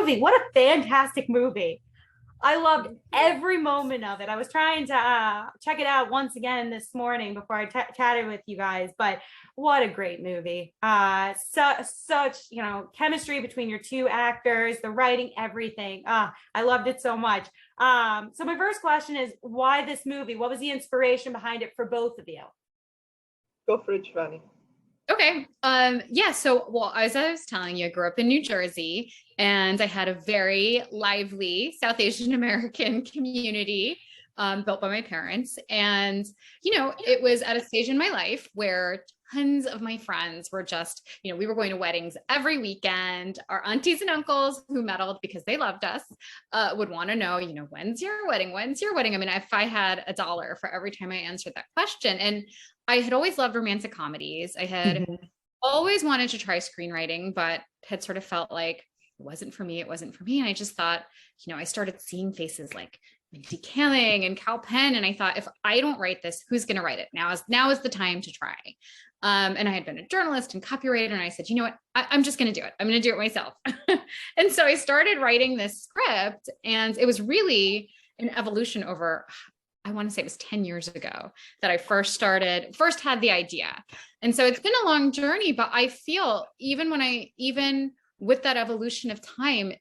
movie. What a fantastic movie. I loved every moment of it. I was trying to check it out once again this morning before I chatted with you guys, but what a great movie. Such, chemistry between your two actors, the writing, everything. I loved it so much. So my first question is, why this movie? What was the inspiration behind it for both of you? Go for it, Shivani. Okay. Yeah. So, well, as I was telling you, I grew up in New Jersey and I had a very lively South Asian American community built by my parents. And, it was at a stage in my life where tons of my friends were just, we were going to weddings every weekend. Our aunties and uncles who meddled because they loved us would want to know, when's your wedding? When's your wedding? I mean, if I had $1 for every time I answered that question. And I had always loved romantic comedies. I had always wanted to try screenwriting, but had sort of felt like it wasn't for me. It wasn't for me. And I just thought, I started seeing faces like Mindy Kaling and Cal Penn. And I thought, if I don't write this, who's going to write it? Now is the time to try. And I had been a journalist and copywriter. And I said, you know what, I'm just going to do it. I'm going to do it myself. And so I started writing this script, and it was really an evolution over, I want to say it was 10 years ago that I first had the idea. And so it's been a long journey, but I feel even with that evolution of time,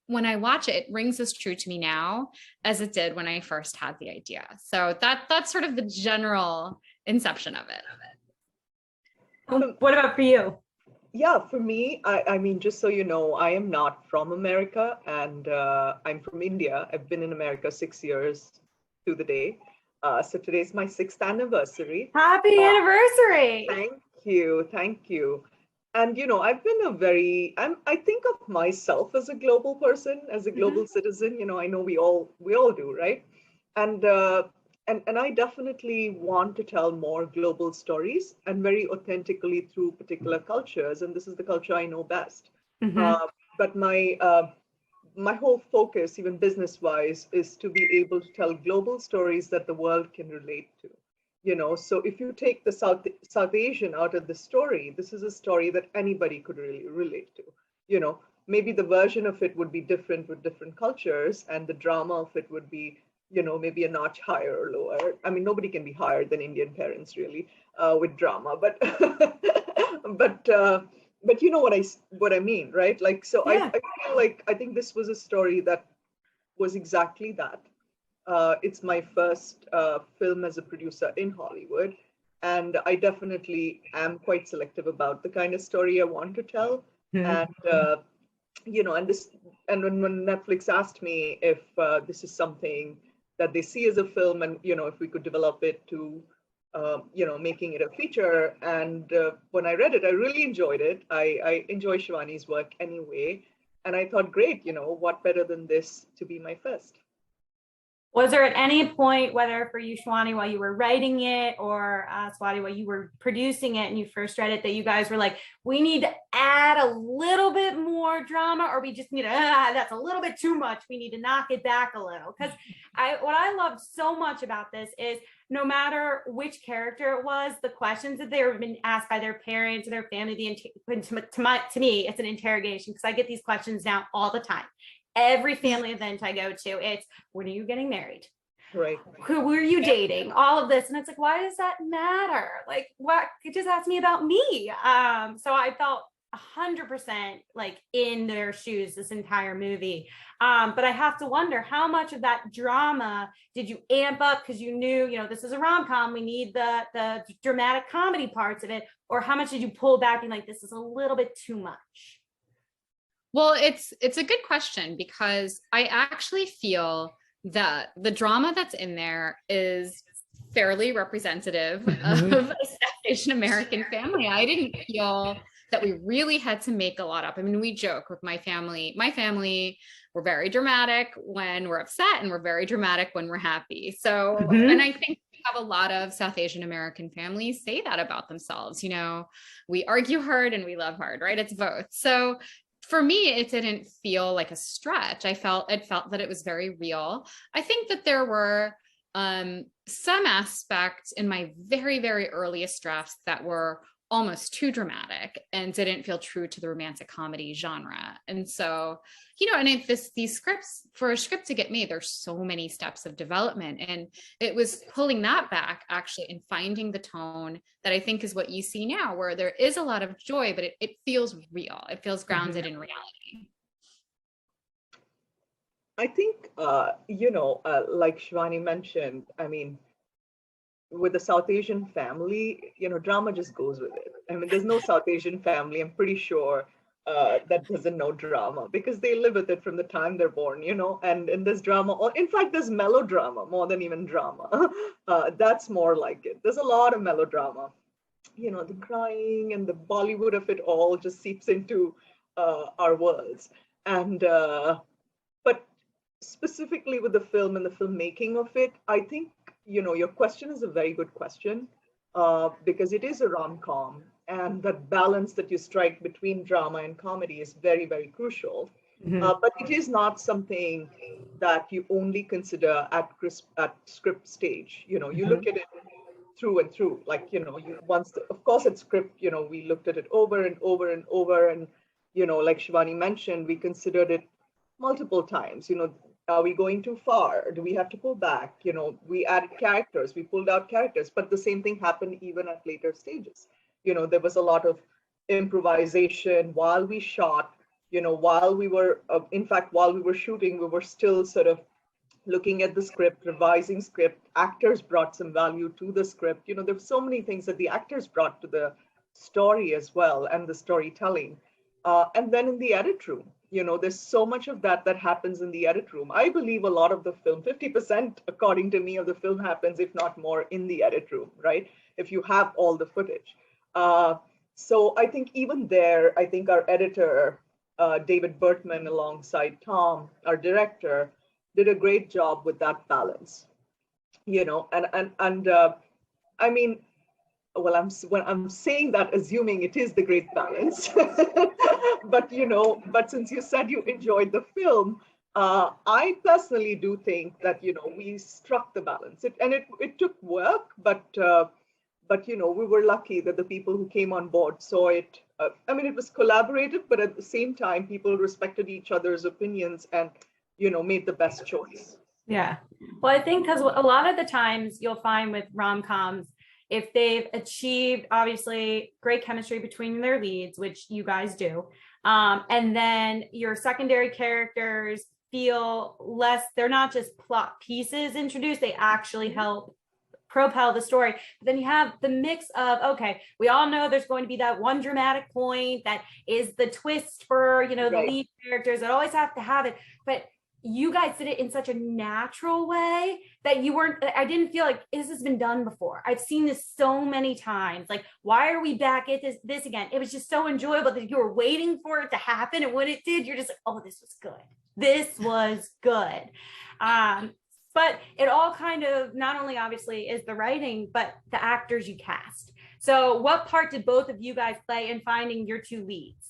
when I watch it, it rings as true to me now as it did when I first had the idea. So that's sort of the general inception of it. What about for you? Yeah, for me, I mean, just so you know, I am not from America, and I'm from India. I've been in America 6 years to the day. So today's my 6th anniversary. Happy anniversary. Thank you. And, I've been I think of myself as a global person, as a global citizen. I know we all do, right? And I definitely want to tell more global stories, and very authentically through particular cultures. And this is the culture I know best. But my whole focus, even business-wise, is to be able to tell global stories that the world can relate to. So if you take the South Asian out of the story, this is a story that anybody could really relate to. Maybe the version of it would be different with different cultures, and the drama of it would be, maybe a notch higher or lower. I mean, nobody can be higher than Indian parents, really, with drama, but but you know what I mean, right? Like, so yeah. I feel like I think this was a story that was exactly that. It's my first film as a producer in Hollywood, and I definitely am quite selective about the kind of story I want to tell. And and when Netflix asked me if this is something that they see as a film, and if we could develop it to making it a feature. And when I read it, I really enjoyed it. I enjoy Shiwani's work anyway. And I thought, great, what better than this to be my first? Was there at any point, whether for you, Shiwani, while you were writing it, or Swati, while you were producing it and you first read it, that you guys were like, we need to add a little bit more drama, or we just need to, that's a little bit too much, we need to knock it back a little? Because what I loved so much about this is, no matter which character it was, the questions that they were being asked by their parents or their family, to me, it's an interrogation, because I get these questions now all the time. Every family event I go to, it's, when are you getting married? Right. Who were you dating? All of this. And it's like, why does that matter? Like, what? It just asked me about me. So I felt 100% like in their shoes this entire movie. But I have to wonder, how much of that drama did you amp up because you knew, this is a rom-com, we need the dramatic comedy parts of it, or how much did you pull back and like, this is a little bit too much? Well, it's a good question, because I actually feel that the drama that's in there is fairly representative of a South Asian American family. I didn't feel that we really had to make a lot up. I mean, we joke with my family. My family, we're very dramatic when we're upset, and we're very dramatic when we're happy. So, and I think we have a lot of South Asian American families say that about themselves. We argue hard and we love hard, right? It's both. So for me, it didn't feel like a stretch. It felt that it was very real. I think that there were some aspects in my very, very earliest drafts that were almost too dramatic and didn't feel true to the romantic comedy genre. And so, and if these scripts, for a script to get made, there's so many steps of development. And it was pulling that back actually and finding the tone that I think is what you see now, where there is a lot of joy, but it feels real. It feels grounded in reality. I think, like Shiwani mentioned, I mean, with the South Asian family, drama just goes with it. I mean, there's no South Asian family, I'm pretty sure, that doesn't know drama because they live with it from the time they're born, and there's drama, or in fact, there's melodrama more than even drama. That's more like it. There's a lot of melodrama. The crying and the Bollywood of it all just seeps into our worlds. And, but specifically with the film and the filmmaking of it, I think, your question is a very good question because it is a rom-com, and that balance that you strike between drama and comedy is very, very crucial. But it is not something that you only consider at script stage. You look at it through and through. Like, of course, at script, we looked at it over and over and over, and like Shiwani mentioned, we considered it multiple times. Are we going too far? Do we have to pull back? We added characters, we pulled out characters, but the same thing happened even at later stages. There was a lot of improvisation while we shot, while we were, in fact, while we were shooting, we were still sort of looking at the script, revising script. Actors brought some value to the script. There were so many things that the actors brought to the story as well, and the storytelling. And then in the edit room, there's so much of that happens in the edit room. I believe a lot of the film, 50%, according to me, of the film happens, if not more, in the edit room, right? If you have all the footage. So I think even there, I think our editor, David Bertman, alongside Tom, our director, did a great job with that balance, and I mean, well, when I'm saying that, assuming it is the great balance, but since you said you enjoyed the film, I personally do think that, we struck the balance. It took work, but we were lucky that the people who came on board saw it. I mean, it was collaborative, but at the same time, people respected each other's opinions and, made the best choice. Yeah. Well, I think because a lot of the times you'll find with rom-coms, if they've achieved obviously great chemistry between their leads, which you guys do, and then your secondary characters feel less, they're not just plot pieces introduced, they actually help propel the story. But then you have the mix of, okay, we all know there's going to be that one dramatic point that is the twist for, the lead characters that always have to have it. But you guys did it in such a natural way that I didn't feel like this has been done before. I've seen this so many times. Like, why are we back at this again? It was just so enjoyable that you were waiting for it to happen. And when it did, you're just like, oh, this was good. This was good. But it all kind of, not only obviously is the writing, but the actors you cast. So what part did both of you guys play in finding your two leads?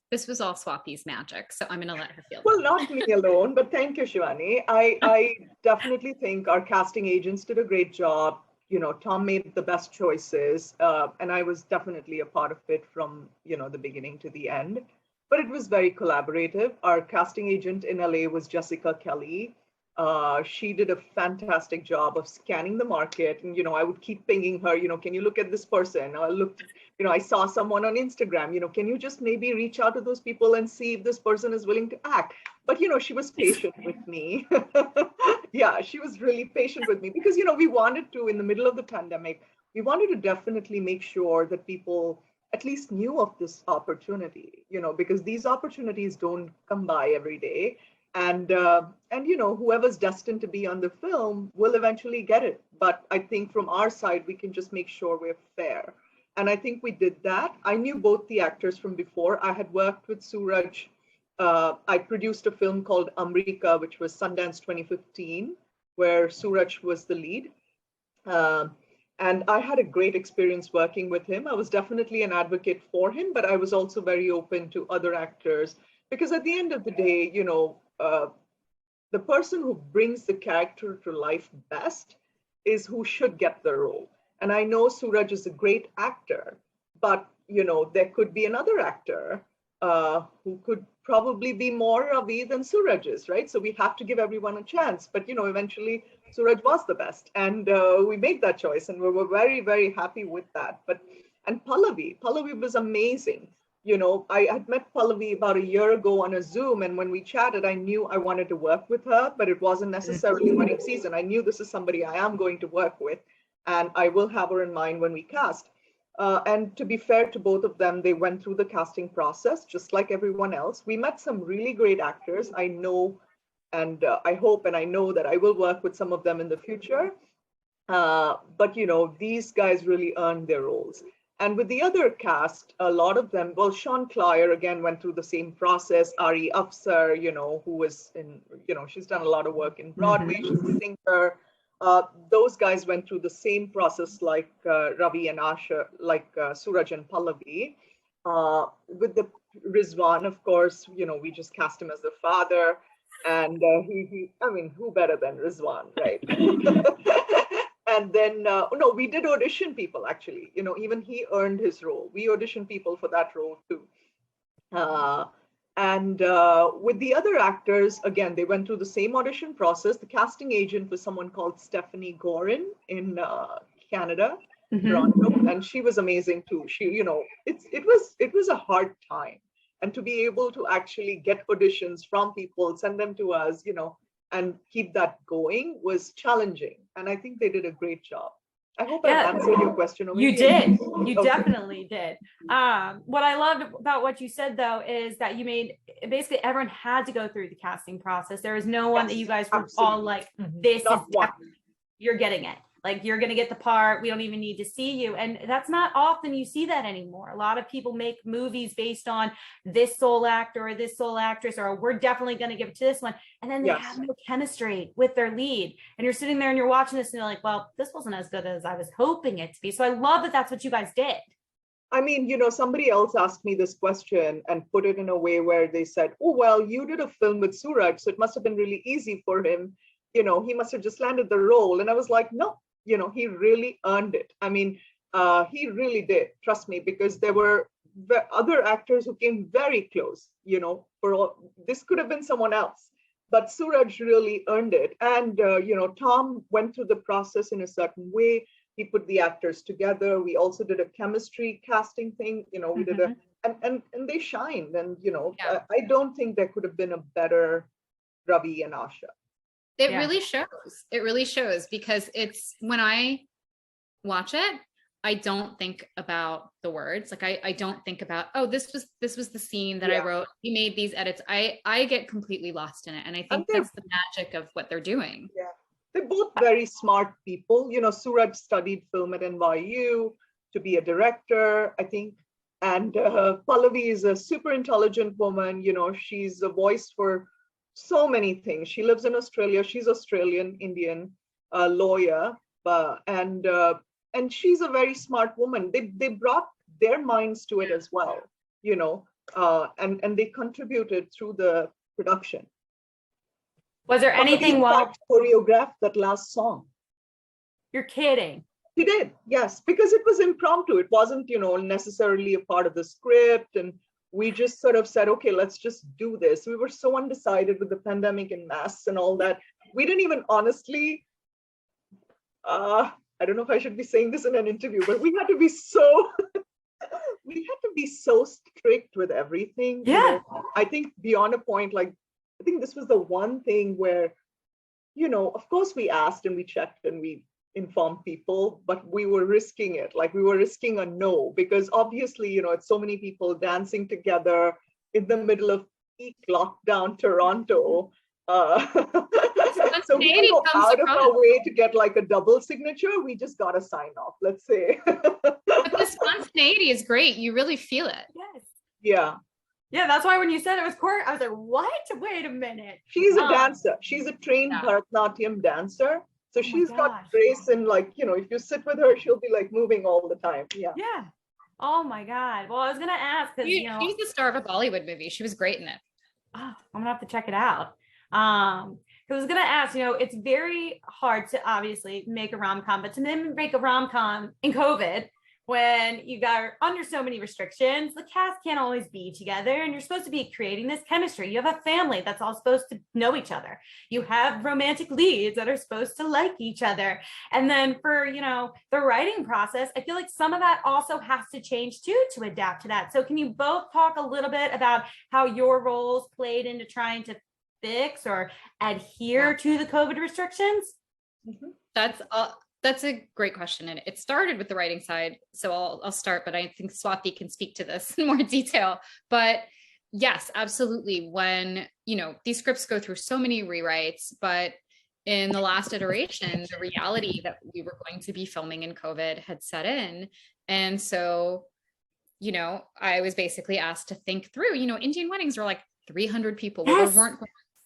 This was all Swati's magic, so I'm going to let her feel. Well, not me alone, but thank you, Shiwani. I definitely think our casting agents did a great job. Tom made the best choices, and I was definitely a part of it from, the beginning to the end. But it was very collaborative. Our casting agent in LA was Jessica Kelly. She did a fantastic job of scanning the market. And, I would keep pinging her, can you look at this person? I looked, I saw someone on Instagram, can you just maybe reach out to those people and see if this person is willing to act? But, she was patient with me. Yeah, she was really patient with me because, we wanted to, in the middle of the pandemic, we wanted to definitely make sure that people at least knew of this opportunity, because these opportunities don't come by every day. And whoever's destined to be on the film will eventually get it. But I think from our side, we can just make sure we're fair. And I think we did that. I knew both the actors from before. I had worked with Suraj. I produced a film called Amrika, which was Sundance 2015, where Suraj was the lead. And I had a great experience working with him. I was definitely an advocate for him, but I was also very open to other actors. Because at the end of the day, the person who brings the character to life best is who should get the role. And I know Suraj is a great actor, but, there could be another actor who could probably be more Ravi than Suraj is, right? So we have to give everyone a chance. But, eventually Suraj was the best. And we made that choice, and we were very, very happy with that. And Pallavi was amazing. I had met Pallavi about a year ago on a Zoom, and when we chatted, I knew I wanted to work with her, but it wasn't necessarily wedding season. I knew this is somebody I am going to work with, and I will have her in mind when we cast. And to be fair to both of them, they went through the casting process just like everyone else. We met some really great actors. I know, and I hope, and I know that I will work with some of them in the future. But these guys really earned their roles. And with the other cast, a lot of them, well, Sean Clier again went through the same process. Ari Afsar, who was in, she's done a lot of work in Broadway. She's a singer. Those guys went through the same process like Ravi and Asha, like Suraj and Pallavi. With the Rizwan, of course, we just cast him as the father. And who better than Rizwan, right? And then, no, we did audition people, actually. Even he earned his role. We auditioned people for that role, too. And with the other actors, again, they went through the same audition process. The casting agent was someone called Stephanie Gorin in Canada, Toronto, and she was amazing, too. She, it was a hard time. And to be able to actually get auditions from people, send them to us, and keep that going was challenging. And I think they did a great job. I hope I answered your question. You did. You definitely did. What I loved about what you said, though, is that you made basically everyone had to go through the casting process. There was no one that you guys were all like, this is you're getting it. Like, you're going to get the part. We don't even need to see you. And that's not often you see that anymore. A lot of people make movies based on this sole actor or this sole actress, or we're definitely going to give it to this one. And then they have no chemistry with their lead. And you're sitting there and you're watching this and you're like, well, this wasn't as good as I was hoping it to be. So I love that that's what you guys did. I mean, somebody else asked me this question and put it in a way where they said, oh, well, you did a film with Suraj, so it must have been really easy for him. He must have just landed the role. And I was like, no. He really earned it. I mean, he really did, trust me, because there were other actors who came very close, this could have been someone else, but Suraj really earned it. And, Tom went through the process in a certain way. He put the actors together. We also did a chemistry casting thing, we did and they shined. And, I don't think there could have been a better Ravi and Asha. It really shows. It really shows, because it's when I watch it, I don't think about the words. Like I don't think about, oh, this was the scene that I wrote. He made these edits. I get completely lost in it. And I think that's the magic of what they're doing. Yeah. They're both very smart people. Suraj studied film at NYU to be a director, I think. And Pallavi is a super intelligent woman. She's a voice for so many things. She lives in Australia. She's Australian Indian lawyer, and she's a very smart woman. They brought their minds to it as well, and they contributed through the production. Was there anything choreographed that last song? You're kidding. He did, yes, because it was impromptu. It wasn't, necessarily a part of the script, and we just sort of said, okay, let's just do this. We were so undecided with the pandemic and masks and all that. We didn't even honestly, I don't know if I should be saying this in an interview, but we had to be so, strict with everything. Yeah. I think beyond a point, I think this was the one thing where, of course we asked and we checked and we informed people, but we were risking it. Like, we were risking a no, because obviously, it's so many people dancing together in the middle of peak lockdown Toronto. So we go out of our way to get like a double signature. We just got a sign off, let's say. But the spontaneity is great. You really feel it. Yes. Yeah. Yeah, that's why when you said it was court, I was like, what? Wait a minute. She's a dancer. She's a trained Bharatanatyam dancer. So she's got grace, and if you sit with her, she'll be like moving all the time. Yeah. Yeah. Oh my God. Well, I was gonna ask, because she's the star of a Bollywood movie. She was great in it. Oh, I'm gonna have to check it out. I was going to ask, it's very hard to obviously make a rom-com, but to then make a rom-com in COVID, when you got under so many restrictions, the cast can't always be together, and you're supposed to be creating this chemistry. You have a family that's all supposed to know each other. You have romantic leads that are supposed to like each other. And then for, the writing process, I feel like some of that also has to change too, to adapt to that. So can you both talk a little bit about how your roles played into trying to fix or adhere to the COVID restrictions? That's a great question. And it started with the writing side. So I'll start, but I think Swati can speak to this in more detail. But yes, absolutely. When, these scripts go through so many rewrites, but in the last iteration, the reality that we were going to be filming in COVID had set in. And so, I was basically asked to think through, Indian weddings are like 300 people. Yes.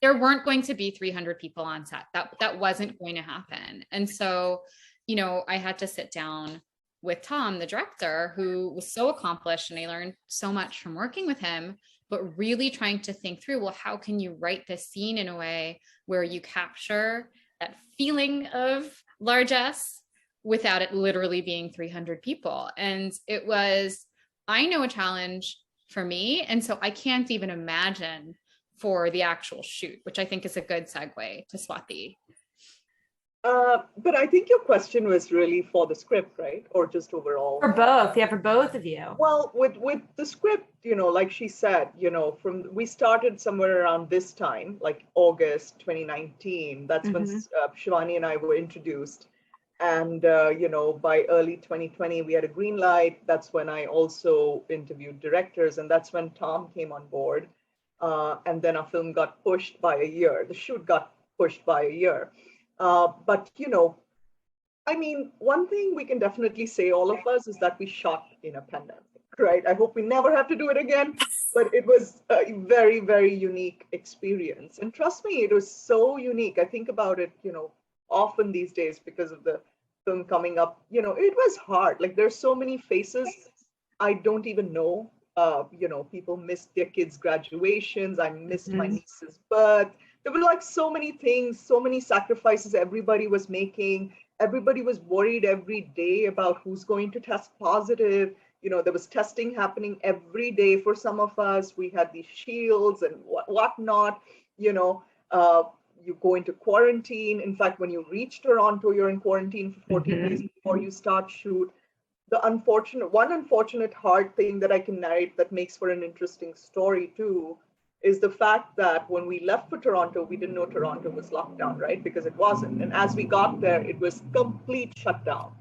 There weren't going to be 300 people on set. That wasn't going to happen. And so, I had to sit down with Tom, the director, who was so accomplished, and I learned so much from working with him, but really trying to think through, well, how can you write this scene in a way where you capture that feeling of largesse without it literally being 300 people? And it was, I know, a challenge for me. And so I can't even imagine for the actual shoot, which I think is a good segue to Swati. But I think your question was really for the script, right? Or just overall? For both. Yeah, for both of you. Well, with the script, like she said, we started somewhere around this time, like August 2019. That's when Shiwani and I were introduced. And, by early 2020, we had a green light. That's when I also interviewed directors. And that's when Tom came on board. And then our film got pushed by a year. The shoot got pushed by a year. But, one thing we can definitely say, all of us, is that we shot in a pandemic, right? I hope we never have to do it again, but it was a very, very unique experience. And trust me, it was so unique. I think about it, often these days because of the film coming up. It was hard. Like, there's so many faces I don't even know. People missed their kids' graduations. I missed my niece's birth. There were like so many things, so many sacrifices everybody was making. Everybody was worried every day about who's going to test positive. There was testing happening every day for some of us. We had these shields and whatnot. You go into quarantine. In fact, when you reach Toronto, you're in quarantine for 14 days before you start shoot. One unfortunate hard thing that I can narrate that makes for an interesting story too is the fact that when we left for Toronto, we didn't know Toronto was locked down, right? Because it wasn't. And as we got there, it was complete shutdown.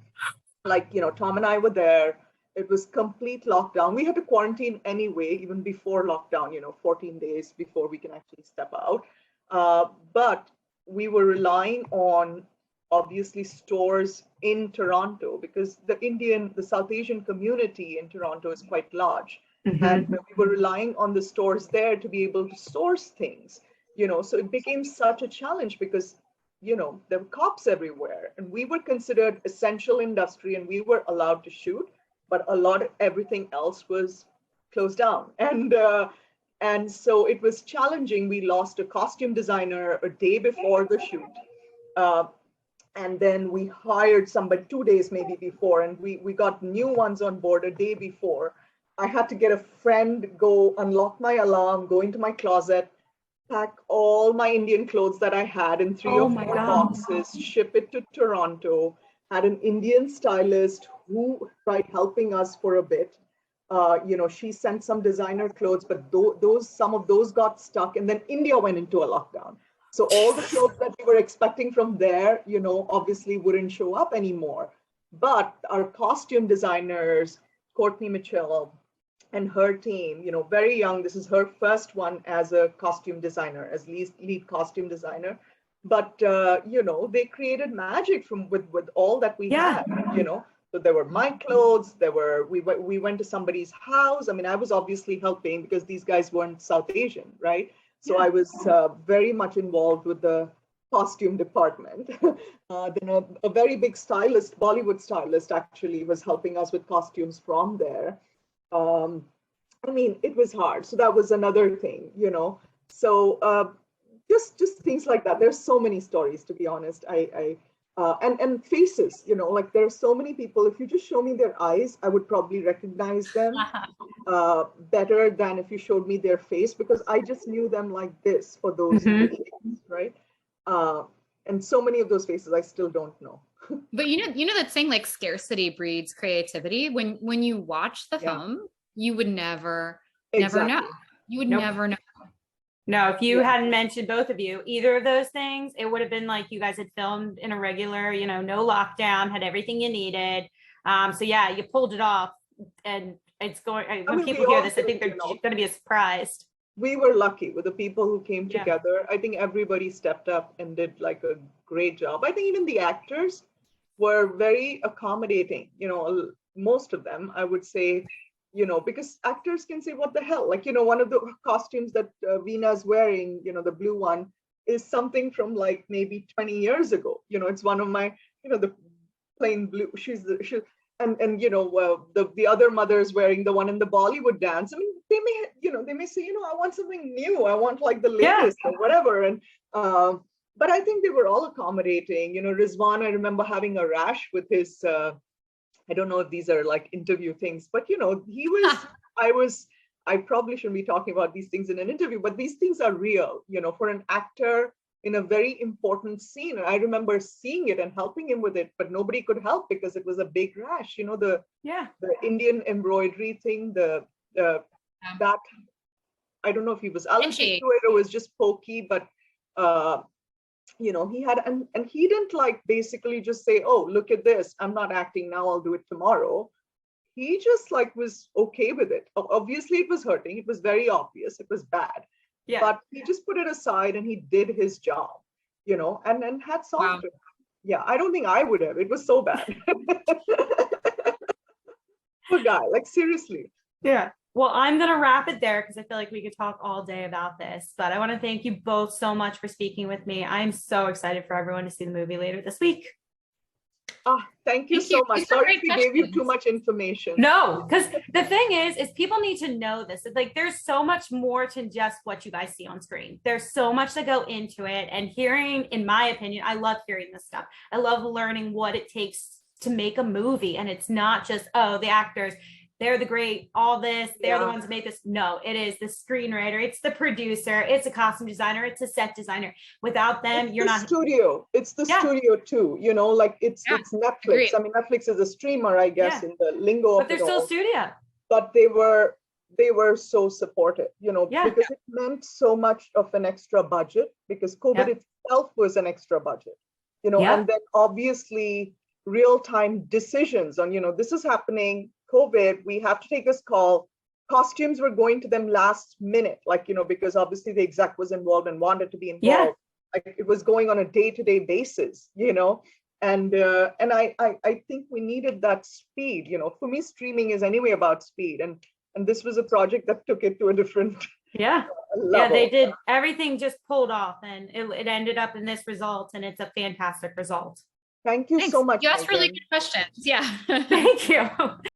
Like, Tom and I were there. It was complete lockdown. We had to quarantine anyway, even before lockdown, 14 days before we can actually step out. But we were relying on, obviously, stores in Toronto, because the South Asian community in Toronto is quite large. And we were relying on the stores there to be able to source things, so it became such a challenge because, there were cops everywhere, and we were considered essential industry and we were allowed to shoot, but everything else was closed down. And so it was challenging. We lost a costume designer a day before the shoot. And then we hired somebody 2 days maybe before, and we got new ones on board a day before. I had to get a friend, go unlock my alarm, go into my closet, pack all my Indian clothes that I had in 3 or 4 boxes, ship it to Toronto, had an Indian stylist who tried helping us for a bit. She sent some designer clothes, but some of those got stuck, and then India went into a lockdown. So all the clothes that we were expecting from there, obviously wouldn't show up anymore. But our costume designers, Courtney Mitchell and her team, very young, this is her first one as a costume designer, as lead costume designer. But, they created magic with all that we had, So there were my clothes, we went to somebody's house. I mean, I was obviously helping because these guys weren't South Asian, right? So I was very much involved with the costume department. Then a very big stylist, Bollywood stylist, actually was helping us with costumes from there. It was hard. So that was another thing, So just things like that. There's so many stories, to be honest. And faces, like there are so many people. If you just show me their eyes, I would probably recognize them better than if you showed me their face, because I just knew them like this for those days, right? And so many of those faces I still don't know. But you know that saying, like, scarcity breeds creativity. When you watch the film, you would never know. You would never know. No, if you hadn't mentioned, both of you, either of those things, it would have been like you guys had filmed in a regular, no lockdown, had everything you needed. So yeah, you pulled it off, and it's going. When people hear this, I think they're going to be surprised. We were lucky with the people who came together. I think everybody stepped up and did like a great job. I think even the actors were very accommodating. Most of them, I would say. Because actors can say, what the hell? Like, one of the costumes that Veena's wearing, the blue one, is something from like maybe 20 years ago. It's one of my, the plain blue. And the other mother's wearing the one in the Bollywood dance. I mean, they may say, I want something new. I want like the latest or whatever. And but I think they were all accommodating. Rizwan, I remember having a rash with his. I don't know if these are like interview things, but he was, I probably shouldn't be talking about these things in an interview, but these things are real, for an actor in a very important scene. And I remember seeing it and helping him with it, but nobody could help because it was a big rash, the Indian embroidery thing, that, I don't know if he was allergic to it or was just pokey, but he had, and he didn't like basically just say, oh, look at this, I'm not acting now, I'll do it tomorrow. He just like was okay with it. Obviously it was hurting, it was very obvious, it was bad, but he just put it aside and he did his job, and hats off to him. Yeah, I don't think I would have, it was so bad. Poor guy, like seriously. Yeah. Well, I'm going to wrap it there because I feel like we could talk all day about this, but I want to thank you both so much for speaking with me. I'm so excited for everyone to see the movie later this week. Thank you so much. Sorry if we gave you too much information. No, because the thing is people need to know this. It's like there's so much more to just what you guys see on screen. There's so much to go into it, and hearing, in my opinion, I love hearing this stuff. I love learning what it takes to make a movie, and it's not just, oh, the actors, they're the great, all this, they're the ones that made this. No, it is the screenwriter, it's the producer, it's a costume designer, it's a set designer. Without them, you're not. Studio. It's the studio too, like it's Netflix. Agreed. I mean, Netflix is a streamer, I guess, in the lingo. But they're still studio. But they were so supportive, because it meant so much of an extra budget, because COVID itself was an extra budget, and then obviously real-time decisions on, this is happening. COVID, we have to take this call. Costumes were going to them last minute, like, because obviously the exec was involved and wanted to be involved. Like it was going on a day-to-day basis, and I think we needed that speed. For me, streaming is anyway about speed, and this was a project that took it to a different level. Yeah, they did, everything just pulled off, and it ended up in this result, and it's a fantastic result. Thank you so much. You asked really good questions. Yeah. Thank you.